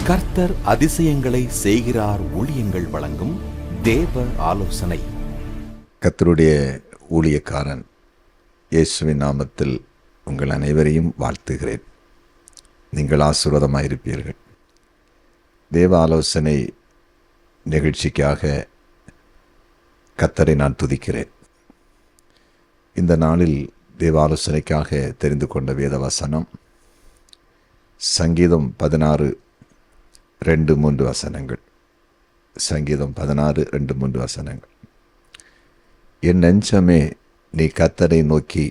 கர்த்தர் அதிசயங்களை செய்கிறார் ஊழியங்கள் வழங்கும் தேவ ஆலோசனை. கர்த்தருடைய ஊழியக்காரன் இயேசுவின் நாமத்தில் உங்கள் அனைவரையும் வாழ்த்துகிறேன். நீங்கள் ஆசீர்வாதமாயிருப்பீர்கள். தேவ ஆலோசனை நிகழ்ச்சிக்காக கர்த்தரை நான் துதிக்கிறேன். இந்த நாளில் தேவ ஆலோசனைக்காக தெரிந்து கொண்ட வேத வசனம் சங்கீதம் 16:2-3 வசனங்கள். சங்கீதம் 16:2-3 வசனங்கள். என் நெஞ்சமே, நீ கர்த்தரை நோக்கி,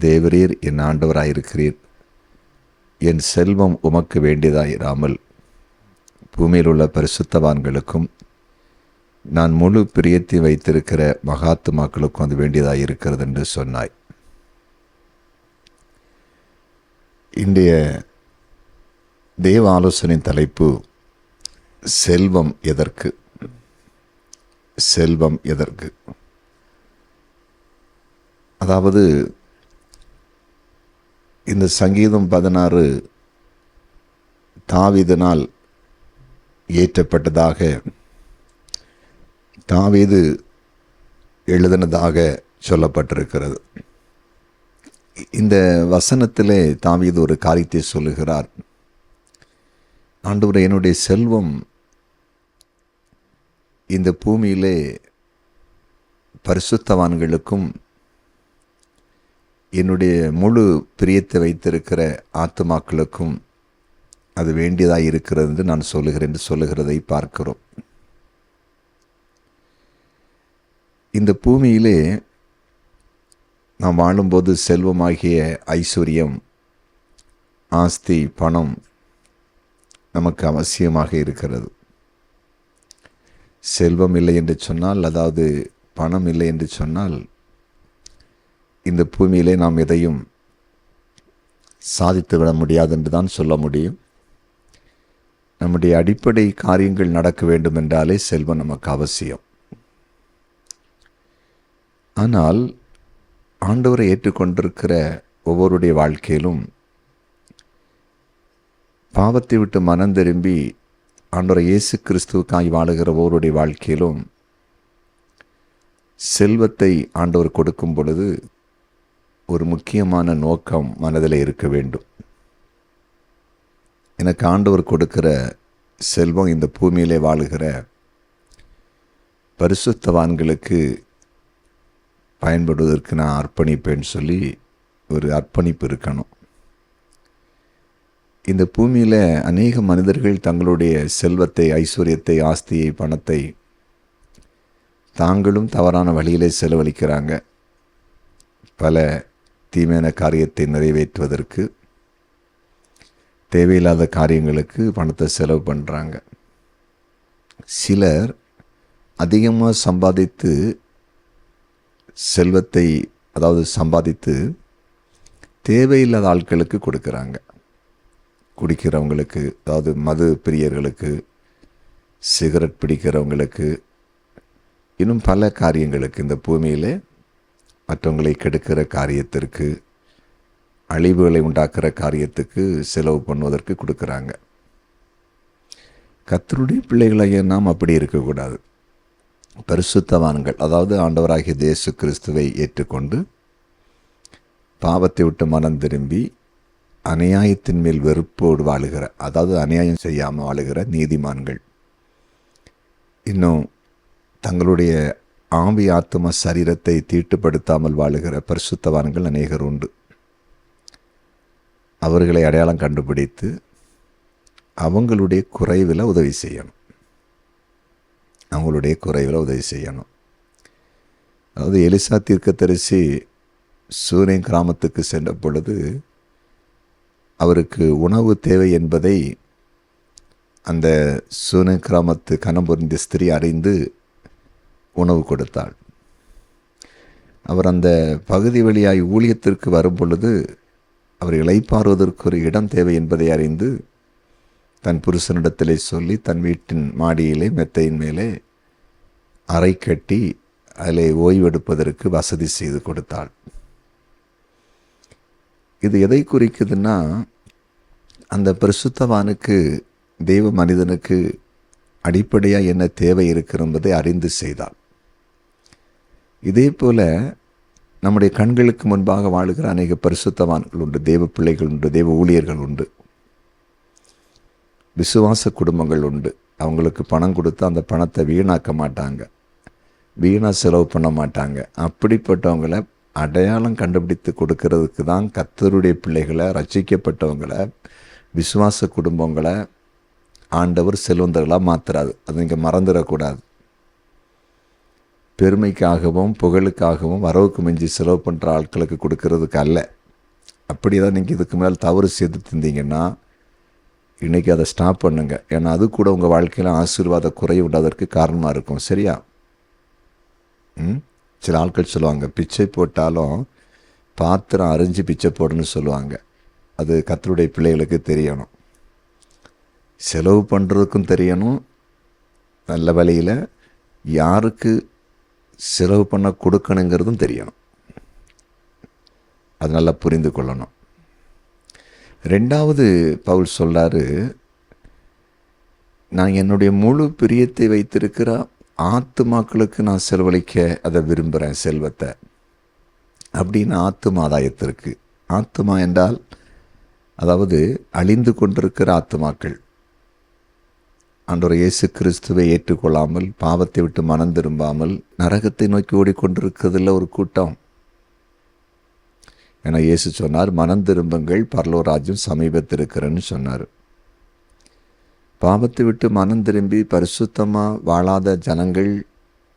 தேவரீர் என் ஆண்டவராயிருக்கிறீர். என் செல்வம் உமக்கு வேண்டியதாயிராமல் பூமியில் உள்ள பரிசுத்தவான்களுக்கும் நான் முழு பிரியத்தை வைத்திருக்கிற மகாத்துமாக்களுக்கும் அது வேண்டியதாயிருக்கிறது என்று சொன்னாய். இன்றைய தேவ ஆலோசனையின் தலைப்பு செல்வம் எதற்கு? செல்வம் எதற்கு? அதாவது இந்த சங்கீதம் 16 தாவீதினால் இயற்றப்பட்டதாக, தாவீது எழுதினதாக சொல்லப்பட்டிருக்கிறது. இந்த வசனத்திலே தாவீது ஒரு காரியத்தை சொல்லுகிறார். ஆண்டவரே, என்னுடைய செல்வம் இந்த பூமியிலே பரிசுத்தவான்களுக்கும் என்னுடைய முழு பிரியத்தை வைத்திருக்கிற ஆத்துமாக்களுக்கும் அது வேண்டியதாக இருக்கிறது என்று நான் சொல்லுகிறேன் என்று சொல்லுகிறதை பார்க்கிறோம். இந்த பூமியிலே நாம் வாழும்போது செல்வமாகிய ஐஸ்வர்யம், ஆஸ்தி, பணம் நமக்கு அவசியமாக இருக்கிறது. செல்வம் இல்லை என்று சொன்னால், அதாவது பணம் இல்லை என்று சொன்னால், இந்த பூமியிலே நாம் எதையும் சாதித்துவிட முடியாது என்று தான் சொல்ல முடியும். நம்முடைய அடிப்படை காரியங்கள் நடக்க வேண்டும் என்றாலே செல்வம் நமக்கு அவசியம். ஆனால் ஆண்டவரை ஏற்றுக்கொண்டிருக்கிற ஒவ்வொருடைய வாழ்க்கையிலும் பாவத்தை விட்டு மனம் திரும்பி ஆண்டவர் இயேசு கிறிஸ்துவுக்காய் வாழுகிற ஒவ்வொருடைய வாழ்க்கையிலும் செல்வத்தை ஆண்டவர் கொடுக்கும் பொழுது ஒரு முக்கியமான நோக்கம் மனதில் இருக்க வேண்டும். எனக்கு ஆண்டவர் கொடுக்கிற செல்வம் இந்த பூமியிலே வாழுகிற பரிசுத்தவான்களுக்கு பயன்படுவதற்கு நான் அர்ப்பணிப்பேன்னு சொல்லி ஒரு அர்ப்பணிப்பு இருக்கணும். இந்த பூமியில் அநேக மனிதர்கள் தங்களுடைய செல்வத்தை, ஐஸ்வர்யத்தை, ஆஸ்தியை, பணத்தை தாங்களும் தவறான வழியிலே செலவழிக்கிறாங்க. பல தீமையான காரியத்தை நிறைவேற்றுவதற்கு, தேவையில்லாத காரியங்களுக்கு பணத்தை செலவு பண்ணுறாங்க. சிலர் அதிகமாக சம்பாதித்து செல்வத்தை, அதாவது சம்பாதித்து தேவையில்லாத ஆட்களுக்கு கொடுக்குறாங்க. குடிக்கிறவங்களுக்கு, அதாவது மது பிரியர்களுக்கு, சிகரெட் பிடிக்கிறவங்களுக்கு, இன்னும் பல காரியங்களுக்கு, இந்த பூமியிலே மற்றவங்களை கெடுக்கிற காரியத்திற்கு, அழிவுகளை உண்டாக்குற காரியத்துக்கு செலவு பண்ணுவதற்கு கொடுக்குறாங்க. கர்த்தருடைய பிள்ளைகளாகிய நாம் அப்படி இருக்கக்கூடாது. பரிசுத்தவான்கள், அதாவது ஆண்டவராகிய இயேசு கிறிஸ்துவை ஏற்றுக்கொண்டு பாவத்தை விட்டு மனம் திரும்பி அநியாயத்தின் மேல் வெறுப்போடு வாழுகிற, அதாவது அநியாயம் செய்யாமல் வாழுகிற நீதிமான்கள், இன்னும் தங்களுடைய ஆவி, ஆத்தும, சரீரத்தை தீட்டுப்படுத்தாமல் வாழுகிற பரிசுத்தவான்கள் அநேகர் உண்டு. அவர்களை அடையாளம் கண்டுபிடித்து அவங்களுடைய குறைவில் உதவி செய்யணும். அவங்களுடைய குறைவில் உதவி செய்யணும். அதாவது எலிசா தீர்க்கதரிசி சூனேம் கிராமத்துக்கு சென்ற பொழுது அவருக்கு உணவு தேவை என்பதை அந்த சூனேம் கிராமத்து கனம் பொருந்திய ஸ்திரீ அறிந்து உணவு கொடுத்தாள். அவர் அந்த பகுதி வழியாய் ஊழியத்திற்கு வரும் பொழுது அவர் இளைப்பாறுவதற்கு ஒரு இடம் தேவை என்பதை அறிந்து தன் புருஷனிடத்திலே சொல்லி தன் வீட்டின் மாடியிலே மெத்தையின் மேலே அறை கட்டி அதிலே ஓய்வெடுப்பதற்கு வசதி செய்து கொடுத்தாள். இது எதை குறிக்குதுன்னா, அந்த பரிசுத்தவானுக்கு தேவ மனிதனுக்கு அடிப்படையாக என்ன தேவை இருக்கிறதை அறிந்து செய்தார். இதே போல் நம்முடைய கண்களுக்கு முன்பாக வாழுகிற அநேக பரிசுத்தவான்கள் உண்டு, தேவ பிள்ளைகள் உண்டு, தேவ ஊழியர்கள் உண்டு, விசுவாச குடும்பங்கள் உண்டு. அவங்களுக்கு பணம் கொடுத்து அந்த பணத்தை வீணாக்க மாட்டாங்க, வீணாக செலவு பண்ண மாட்டாங்க. அப்படிப்பட்டவங்களை அடையாளம் கண்டுபிடித்து கொடுக்கறதுக்கு தான் கர்த்தருடைய பிள்ளைகளை, ரட்சிக்கப்பட்டவங்களை, விசுவாச குடும்பங்களை ஆண்டவர் செல்வந்தர்களாக மாற்றுறாரு. அது நீங்கள் மறந்துடக்கூடாது. பெருமைக்காகவும் புகழுக்காகவும் வரவுக்கு மிஞ்சி செலவு பண்ணுற ஆட்களுக்கு கொடுக்கறதுக்கு அல்ல. அப்படி தான் நீங்கள் இதுக்கு மேல் தவறு செய்து தந்தீங்கன்னா இன்றைக்கி அதை ஸ்டாப் பண்ணுங்க. ஏன்னா அது கூட உங்கள் வாழ்க்கையில் ஆசீர்வாத குறை உண்டாதற்கு காரணமாக இருக்கும். சரியா? சில ஆட்கள் சொல்லுவாங்க, பிச்சை போட்டாலும் பாத்திரம் அரிஞ்சு பிச்சை போடுன்னு சொல்லுவாங்க. அது கர்த்தருடைய பிள்ளைகளுக்கு தெரியணும். செலவு பண்ணுறதுக்கும் தெரியணும், நல்ல வழியில் யாருக்கு செலவு பண்ண கொடுக்கணுங்கிறதும் தெரியணும். அது நல்லா புரிந்து கொள்ளணும். ரெண்டாவது பவுல் சொல்கிறாரு, நான் என்னுடைய முழு பிரியத்தை வைத்திருக்கிற ஆத்துமாக்களுக்கு நான் செலவழிக்க அதை விரும்புகிறேன் செல்வத்தை அப்படின்னு. ஆத்தும ஆதாயத்திற்கு, ஆத்துமா என்றால் அதாவது அழிந்து கொண்டிருக்கிற ஆத்துமாக்கள், ஆண்டவர் இயேசு கிறிஸ்துவை ஏற்றுக்கொள்ளாமல் பாவத்தை விட்டு மனம் திரும்பாமல் நரகத்தை நோக்கி ஓடிக்கொண்டிருக்கிறதுல ஒரு கூட்டம். ஏன்னா இயேசு சொன்னார், மனம் திரும்புங்கள், பரலோக ராஜ்யம் சமீபத்திருக்கிறேன்னு சொன்னார். பாவத்தை விட்டு மனம் திரும்பி பரிசுத்தமாக வாழாத ஜனங்கள்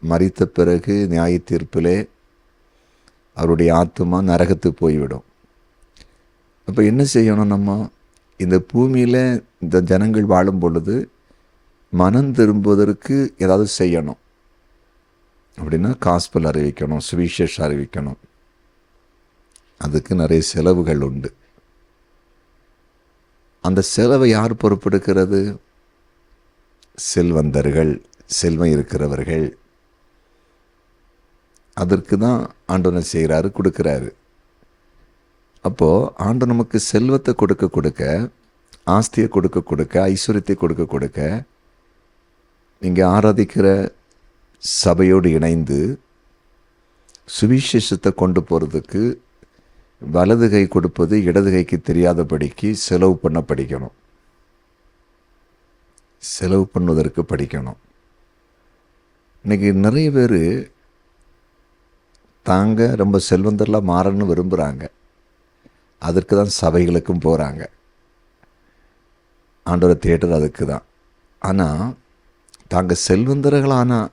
மரித்த பிறகு நியாய தீர்ப்பிலே அவருடைய ஆத்துமா நரகத்துக்கு போய்விடும். அப்போ என்ன செய்யணும்? நம்ம இந்த பூமியில் இந்த ஜனங்கள் வாழும் பொழுது மனம் திரும்புவதற்கு ஏதாவது செய்யணும். அப்படின்னா காஸ்பல் அறிவிக்கணும், சுவிசேஷம் அறிவிக்கணும். அதுக்கு நிறைய செலவுகள் உண்டு. அந்த செலவை யார் பொறுப்பெடுக்கிறது? செல்வந்தர்கள், செல்வம் இருக்கிறவர்கள். அதற்கு தான் ஆண்டவன் செய்கிறாரு, கொடுக்குறாரு. அப்போது ஆண்டு நமக்கு செல்வத்தை கொடுக்க கொடுக்க, ஆஸ்தியை கொடுக்க கொடுக்க, ஐஸ்வர்யத்தை கொடுக்க கொடுக்க, நீங்கள் ஆராதிக்கிற சபையோடு இணைந்து சுவிசேஷத்தை கொண்டு போகிறதுக்கு வலது கை கொடுப்பது இடது கைக்கு தெரியாதபடிக்கு செலவு பண்ண படிக்கணும். செலவு பண்ணுவதற்கு படிக்கணும். இன்றைக்கி நிறைய பேர் தாங்க ரொம்ப செல்வந்தரெலாம் மாறணும்னு விரும்புகிறாங்க. அதற்கு தான் சபைகளுக்கும் போகிறாங்க. ஆண்டவரை தேடுறது அதுக்கு தான். ஆனால் தாங்க செல்வந்தர்களானால்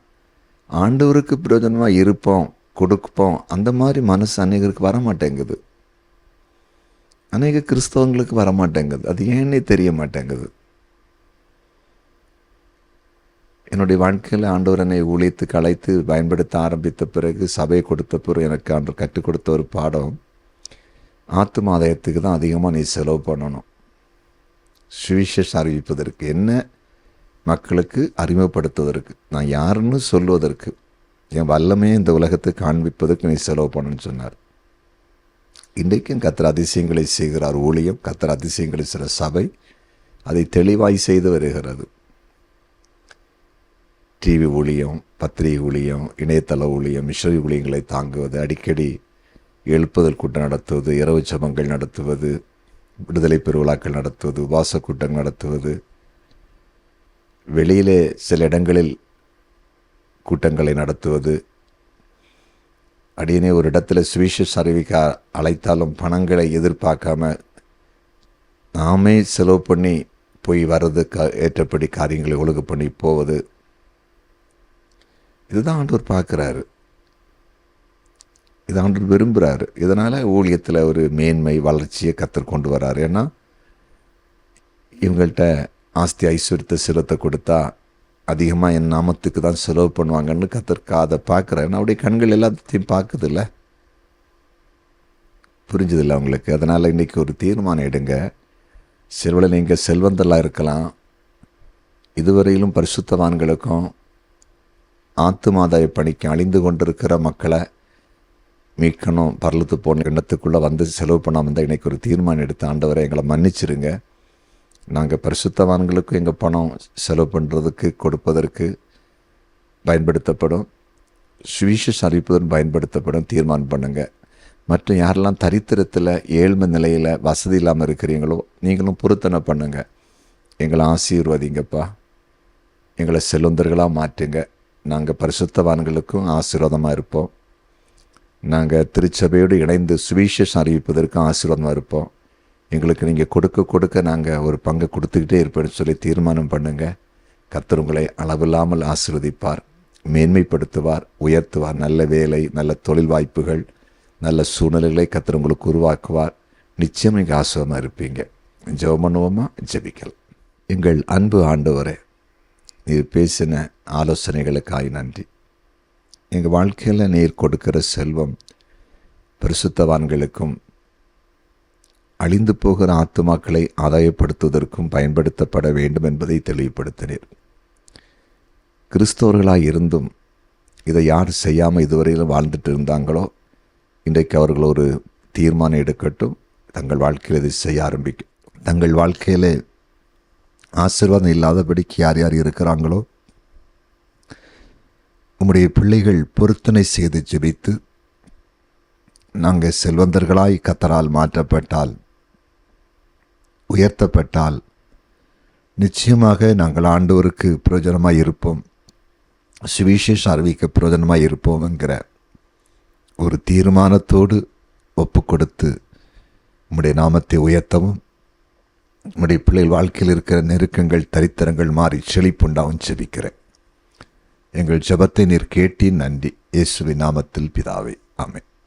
ஆண்டவருக்கு பிரயோஜனமாக இருப்போம், கொடுப்போம், அந்த மாதிரி மனசு அநேகருக்கு வரமாட்டேங்குது. அநேக கிறிஸ்தவங்களுக்கு வரமாட்டேங்குது. அது ஏன்னே தெரிய மாட்டேங்குது. என்னுடைய வாழ்க்கையில் ஆண்டவர் என்னை ஊழியத்துக்கு அழைத்து பயன்படுத்த ஆரம்பித்த பிறகு, சபையை கொடுத்த பிறகு எனக்கு ஆண்டவர் கற்றுக் கொடுத்த ஒரு பாடம், ஆத்தும ஆதாயத்துக்கு தான் அதிகமாக நீ செலவு பண்ணணும். சுவிசேஷம் அறிவிப்பதற்கு, என்ன மக்களுக்கு அறிமுகப்படுத்துவதற்கு, நான் யாருன்னு சொல்லுவதற்கு, என் வல்லமையை இந்த உலகத்துக்கு காண்பிப்பதற்கு நீ செலவு பண்ணணும்னு சொன்னார். இன்றைக்கும் கர்த்தர் அதிசயங்களை செய்கிறார். ஊழியம், கர்த்தர் அதிசயங்களை சில சபை அதை தெளிவாய் செய்து வருகிறது. டிவி ஊழியம், பத்திரிகை ஊழியம், இணையதள ஊழியம், மிஷனரி ஊழியங்களை தாங்குவது, அடிக்கடி எழுப்புதல் கூட்டம் நடத்துவது, இரவு ஜெபங்கள் நடத்துவது, விடுதலை பெருவிழாக்கள் நடத்துவது, உபவாச கூட்டங்கள் நடத்துவது, வெளியிலே சில இடங்களில் கூட்டங்களை நடத்துவது. அடியனே ஒரு இடத்துல சுவிசேஷம் அறிவிக்க அழைத்தாலும் பணங்களை எதிர்பார்க்காம நாமே செலவு பண்ணி போய் வர்றது, ஏற்றபடி காரியங்களை ஒழுங்கு பண்ணி போவது. இதுதான் ஆண்டவர் பார்க்குறாரு, இது ஆண்டவர் விரும்புகிறாரு. இதனால் ஊழியத்தில் ஒரு மேன்மை வளர்ச்சியை கர்த்தர் கொண்டு வர்றாரு. ஏன்னா இவங்கள்ட்ட ஆஸ்தி ஐஸ்வர்யத்தை செலுத்த கொடுத்தா அதிகமாக என் நாமத்துக்கு தான் செலவு பண்ணுவாங்கன்னு கர்த்தர் அதை பார்க்குறாரு. அவருடைய கண்கள் எல்லாத்தையும் பார்க்குதில்ல, புரிஞ்சதில்லை அவங்களுக்கு. அதனால் இன்றைக்கி ஒரு தீர்மானம் எடுங்க. சிறுவலை நீங்கள் செல்வந்தெல்லாம் இருக்கலாம், இதுவரையிலும் பரிசுத்தவான்களுக்கும் ஆத்துமாதாய பணிக்கு அழிந்து கொண்டிருக்கிற மக்களை மீட்கணும், பரலத்து போன எண்ணத்துக்குள்ளே வந்து செலவு பண்ணாமல் இருந்தால் இன்றைக்கி ஒரு தீர்மானம் எடுத்து, ஆண்டவரை எங்களை மன்னிச்சிருங்க, நாங்கள் பரிசுத்தவான்களுக்கும் எங்கள் பணம் செலவு பண்ணுறதுக்கு கொடுப்பதற்கு பயன்படுத்தப்படும், சுவிசேஷம் அறிவிப்பதற்கு பயன்படுத்தப்படும் தீர்மானம் பண்ணுங்கள். மற்றும் யாரெல்லாம் தரித்திரத்தில் ஏழ்மை நிலையில் வசதி இல்லாமல் இருக்கிறீங்களோ நீங்களும் பொருத்தனை பண்ணுங்கள். எங்களை ஆசீர்வதிங்கப்பா, எங்களை செல்வந்தர்களாக மாற்றுங்க. நாங்கள் பரிசுத்தவான்களுக்கும் ஆசீர்வாதமாக இருப்போம். நாங்கள் திருச்சபையோடு இணைந்து சுவிசேஷம் அறிவிப்பதற்கும் ஆசீர்வாதமாக இருப்போம். எங்களுக்கு நீங்கள் கொடுக்க நாங்கள் ஒரு பங்கை கொடுத்துக்கிட்டே இருப்பேன்னு சொல்லி தீர்மானம் பண்ணுங்கள். கர்த்தர் உங்களை அளவில்லாமல் ஆசீர்வதிப்பார், மேன்மைப்படுத்துவார், உயர்த்துவார். நல்ல வேலை, நல்ல தொழில் வாய்ப்புகள், நல்ல சூழ்நிலைகளை கர்த்தர் உங்களுக்கு உருவாக்குவார். நிச்சயம் நீங்கள் ஆசீர்வாதமாக இருப்பீங்க. ஜெபம் பண்ணுவோமா? ஜெபிக்கலாம். எங்கள் அன்பு ஆண்டவரே, நீர் பேசின ஆலோசனைகளுக்காய் நன்றி. எங்கள் வாழ்க்கையில் நீர் கொடுக்கிற செல்வம் பரிசுத்தவான்களுக்கும் அழிந்து போகிற ஆத்துமாக்களை ஆதாயப்படுத்துவதற்கும் பயன்படுத்தப்பட வேண்டும் என்பதை தெளிவுபடுத்தினீர். கிறிஸ்தவர்களாக இருந்தும் இதை யார் செய்யாமல் இதுவரையிலும் வாழ்ந்துட்டு இருந்தாங்களோ இன்றைக்கு அவர்கள் ஒரு தீர்மானம் எடுக்கட்டும். தங்கள் வாழ்க்கையில் இதை செய்ய ஆரம்பிக்கும். தங்கள் வாழ்க்கையில் ஆசீர்வாதம் இல்லாதபடிக்கு யார் யார் இருக்கிறாங்களோ உம்முடைய பிள்ளைகள் பொருத்தனை செய்து ஜெபித்து நாங்கள் செல்வந்தர்களாய் கர்த்தரால் மாற்றப்பட்டால், உயர்த்தப்பட்டால் நிச்சயமாக நாங்கள் ஆண்டவருக்கு பிரயோஜனமாக இருப்போம், சுவிசேஷம் அறிவிக்க பிரயோஜனமாக இருப்போம் என்கிற ஒரு தீர்மானத்தோடு ஒப்பு கொடுத்து உம்முடைய நாமத்தை உயர்த்தவும், உம்முடைய பிள்ளைகள் வாழ்க்கையில் இருக்கிற நெருக்கங்கள், தரித்திரங்கள் மாறி செழிப்புண்டாவும் ஜெபிக்கிறேன். எங்கள் ஜெபத்தை நீர் கேட்டி நன்றி. இயேசுவின் நாமத்தில் பிதாவே, ஆமென்.